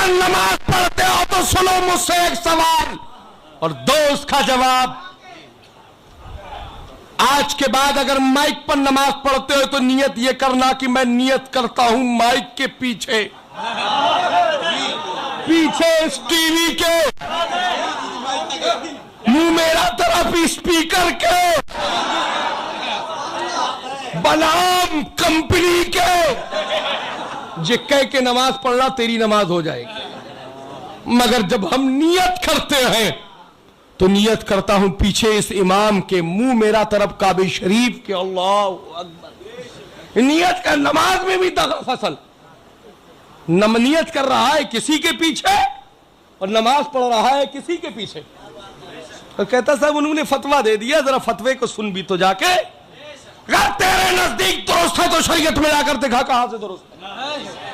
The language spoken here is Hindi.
पर नमाज पढ़ते हो तो सुनो मुझसे एक सवाल और दो उसका जवाब। आज के बाद अगर माइक पर नमाज पढ़ते हो तो नियत ये करना कि मैं नियत करता हूं माइक के पीछे, पीछे इस टीवी के, मुंह मेरा तरफ स्पीकर के, बनाम कंपनी के, जे कह के नमाज पढ़ना तेरी नमाज हो जाएगी। मगर जब हम नियत करते हैं तो नियत करता हूं पीछे इस इमाम के, मुंह मेरा तरफ काबे शरीफ के। अल्लाह अकबर। नियत का नमाज में भी फसल, नियत कर रहा है किसी के पीछे और नमाज पढ़ रहा है किसी के पीछे। तो कहता साहब उन्होंने फतवा दे दिया, जरा फतवे को सुन भी तो जाके। अगर तेरे नजदीक दुरुस्त है तो शरीयत में जाकर दिखा कहां से दुरुस्त है।